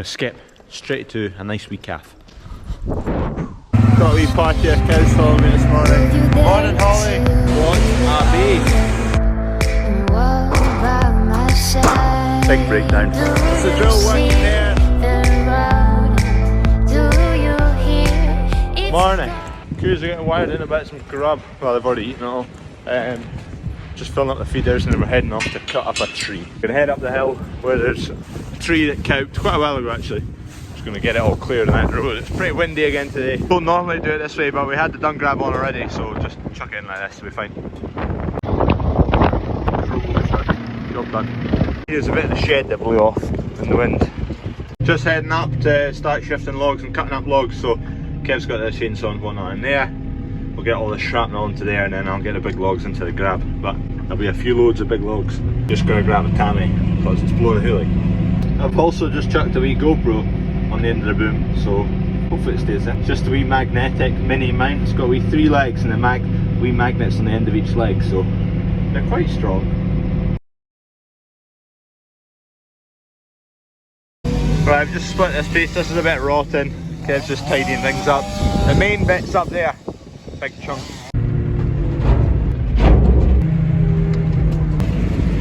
going to skip straight to a nice wee calf. Got a wee party of cows following me this morning. Morning, Holly. What a big breakdown. It's the drill working there. Morning. Cows are getting wired in about some grub. Well, they've already eaten it all. Just filling up the feeders and then we're heading off to cut up a tree. We're going to head up the hill where there's a tree that cowed quite a while ago actually. Just going to get it all cleared on that road. It's pretty windy again today. Don't normally do it this way, but we had the dung grab on already, so just chuck it in like this, it'll be fine. Job done. Here's a bit of the shed that blew off in the wind. Just heading up to start shifting logs and cutting up logs, so Kev's got the chainsaw and whatnot in there. We'll get all the shrapnel into there and then I'll get the big logs into the grab. But there'll be a few loads of big logs. Just gonna grab a tammy because it's blowing a hoolie. I've also just chucked a wee GoPro on the end of the boom, so hopefully it stays in. It's just a wee magnetic mini mount. It's got wee 3 legs and the wee magnets on the end of each leg, so they're quite strong. Right, I've just split this piece. This is a bit rotten. Kev's just tidying things up. The main bit's up there. Big chunk.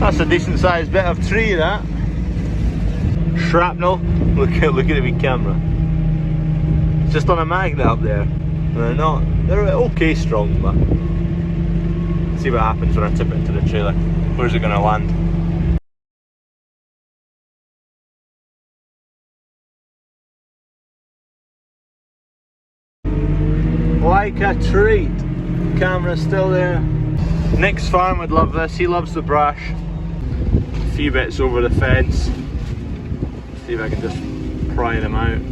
That's a decent sized bit of tree, that. Shrapnel. Look at the wee camera. It's just on a magnet up there. They're okay strong, but let's see what happens when I tip it into the trailer. Where's it gonna land? Like a treat. Camera's still there. Nick's farm would love this. He loves the brash. A few bits over the fence. See if I can just pry them out.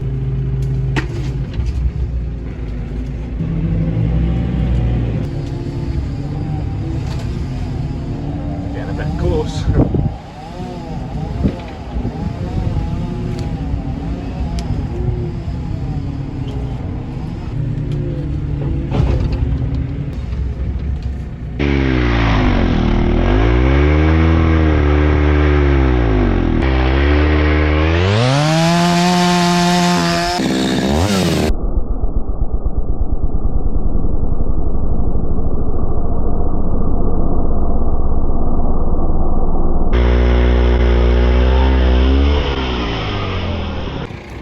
Getting a bit close.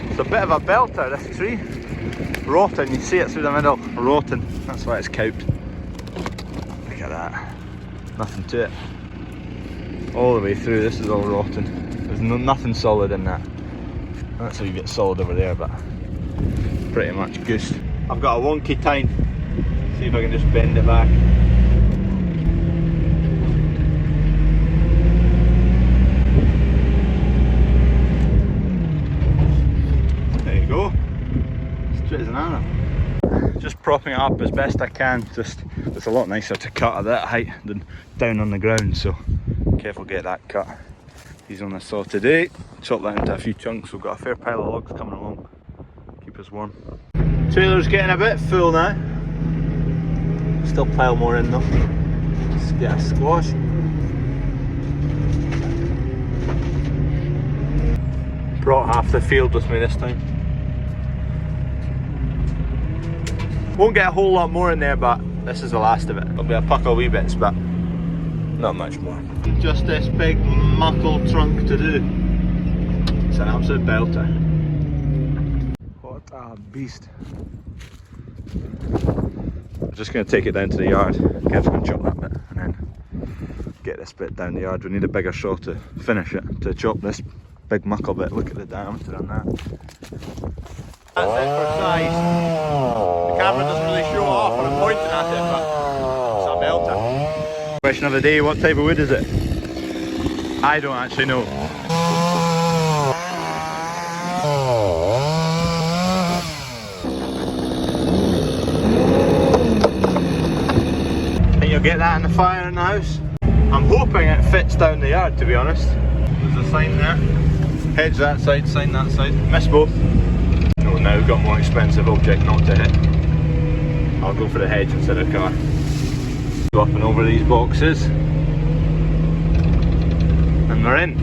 It's a bit of a belter, this tree. Rotten, you see it through the middle. Rotten, that's why it's cowed. Look at that. Nothing to it. All the way through, this is all rotten. There's nothing solid in that. That's how you get solid over there, but pretty much goose. I've got a wonky tine. See if I can just bend it back. As an arrow. Just propping it up as best I can. It's a lot nicer to cut at that height than down on the ground, so careful get that cut. He's on the saw today. Chop that into a few chunks. We've got a fair pile of logs coming along. Keep us warm. Trailer's getting a bit full now. Still pile more in though. Just get a squash. Brought half the field with me this time. Won't get a whole lot more in there, but this is the last of it. There'll be a puck of wee bits, but not much more. Just this big muckle trunk to do. It's an absolute belter. What a beast. I'm just going to take it down to the yard. Kev's going to chop that bit and then get this bit down the yard. We need a bigger saw to finish it, to chop this big muckle bit. Look at the diameter on that. That's it for size. The camera doesn't really show off when I'm pointing at it, but it's a belter. Question of the day, what type of wood is it? I don't actually know. Think you'll get that in the fire in the house? I'm hoping it fits down the yard, to be honest. There's a sign there. Hedge that side, sign that side. Miss both. No, now we've got more expensive object not to hit. I'll go for the hedge instead of the car. Go up and over these boxes. And we're in.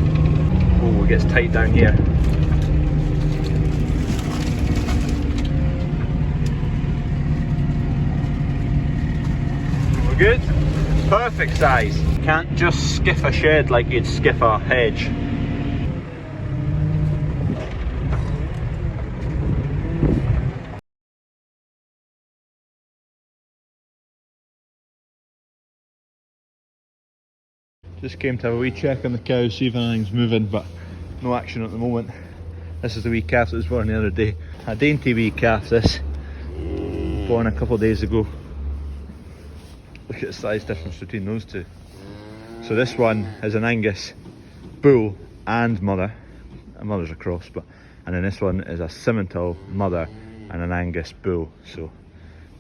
Oh, it gets tight down here. good? Perfect size. Can't just skiff a shed like you'd skiff a hedge. Just came to have a wee check on the cows, see if anything's moving, but no action at the moment. This is the wee calf that was born the other day. A dainty wee calf this, born a couple of days ago. Look at the size difference between those two. So this one is an Angus bull and mother. A mother's a cross, and then this one is a Simmental mother and an Angus bull. So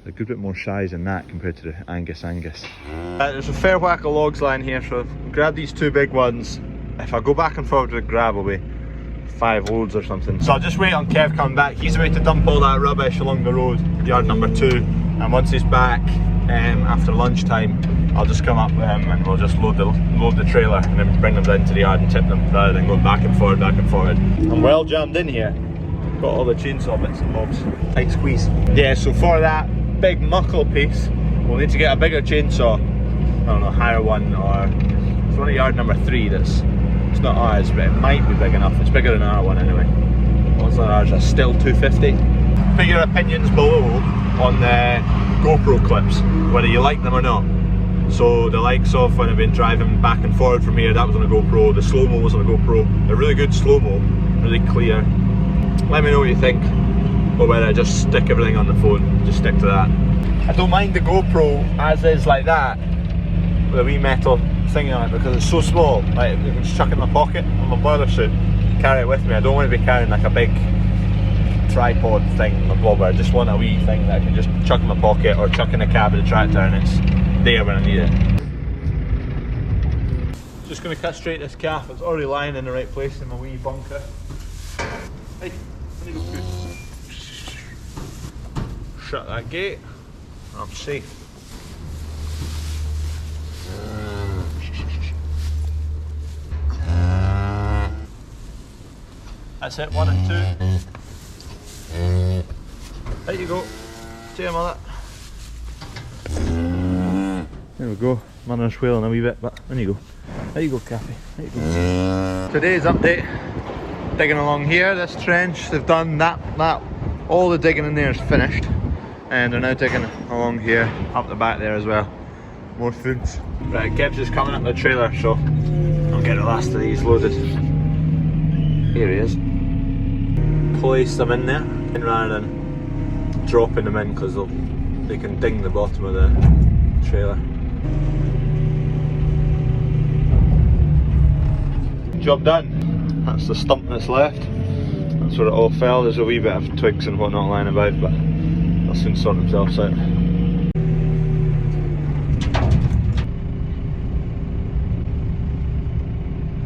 a good bit more size in that compared to the Angus. There's a fair whack of logs lying here, so I've grabbed these two big ones. If I go back and forward with the grab, it'll be 5 loads or something. So I'll just wait on Kev coming back. He's away to dump all that rubbish along the road, yard number 2. And once he's back, after lunchtime, I'll just come up and we'll just load the trailer and then bring them down to the yard and tip them, rather than going back and forward. I'm well jammed in here. Got all the chainsaw bits and bobs. Tight squeeze. Yeah, so for that big muckle piece, we'll need to get a bigger chainsaw. I don't know, higher one, or it's one at yard number 3 it's not ours, but it might be big enough. It's bigger than our one anyway. What's that, ours are still 250. Put your opinions below on the GoPro clips, whether you like them or not. So the likes of when I've been driving back and forward from here, that was on a GoPro. The slow-mo was on a GoPro. They're really good slow-mo, really clear. Let me know what you think, or whether I just stick everything on the phone, just stick to that. I don't mind the GoPro as is like that, with a wee metal thing on it, because it's so small. Like, I can just chuck it in my pocket on my boiler suit, carry it with me. I don't want to be carrying like a big tripod thing in my bobber. I just want a wee thing that I can just chuck in my pocket or chuck in the cab of the tractor and it's there when I need it. Just going to cut straight this calf. It's already lying in the right place in my wee bunker. Hey, I need to go through. Shut that gate. I'm safe. That's it, 1 and 2. There you go. See you, mother. There we go. Mother's wailing a wee bit, but there you go. There you go, Kathy. There you go. Today's update. Digging along here, this trench. They've done that. All the digging in there is finished. And they're now digging along here, up the back there as well. More foods. Right, Kev's just coming up the trailer, so I'll get the last of these loaded. Here he is. Place them in there, and rather than dropping them in, because they can ding the bottom of the trailer. Job done. That's the stump that's left. That's where it all fell. There's a wee bit of twigs and whatnot lying about, but they'll soon sort themselves out.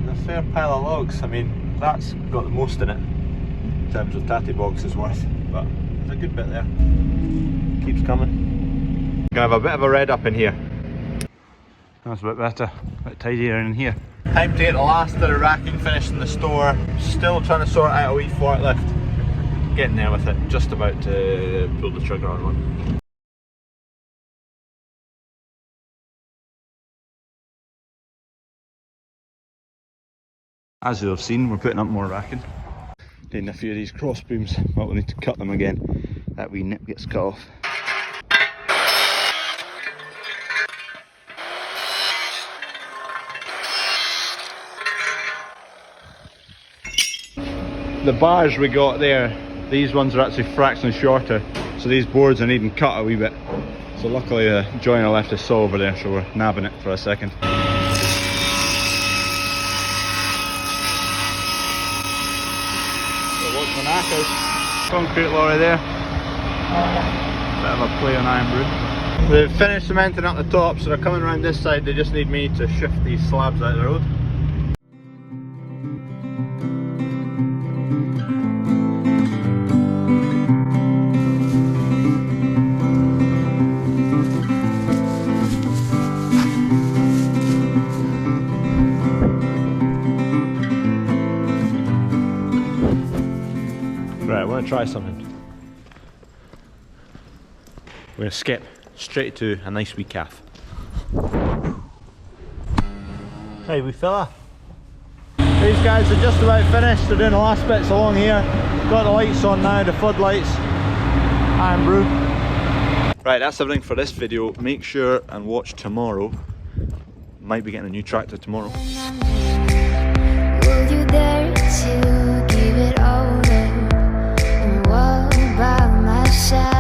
A fair pile of logs. I mean, that's got the most in it in terms of tatty boxes worth, but there's a good bit there. Keeps coming. Gonna have a bit of a red up in here. That's a bit better, a bit tidier in here. Time to get the last of the racking finished in the store. Still trying to sort out a wee forklift. Getting there with it, just about to pull the trigger on one. As you'll have seen, we're putting up more racking. Doing a few of these cross beams, but we'll need to cut them again. That wee nip gets cut off. The bars we got there, these ones are actually fractionally shorter, so these boards are needing cut a wee bit. So luckily the joiner left his saw over there, so we're nabbing it for a second. Concrete lorry there. Bit of a play on iron roof. They've finished cementing up the top, so they're coming around this side. They just need me to shift these slabs out of the road. Right, I want to try something. We're going to skip straight to a nice wee calf. Hey wee fella. These guys are just about finished, they're doing the last bits along here. Got the lights on now, the floodlights. I'm brew. Right, that's everything for this video. Make sure and watch tomorrow. Might be getting a new tractor tomorrow. Will you dare to give it over and walk by my side?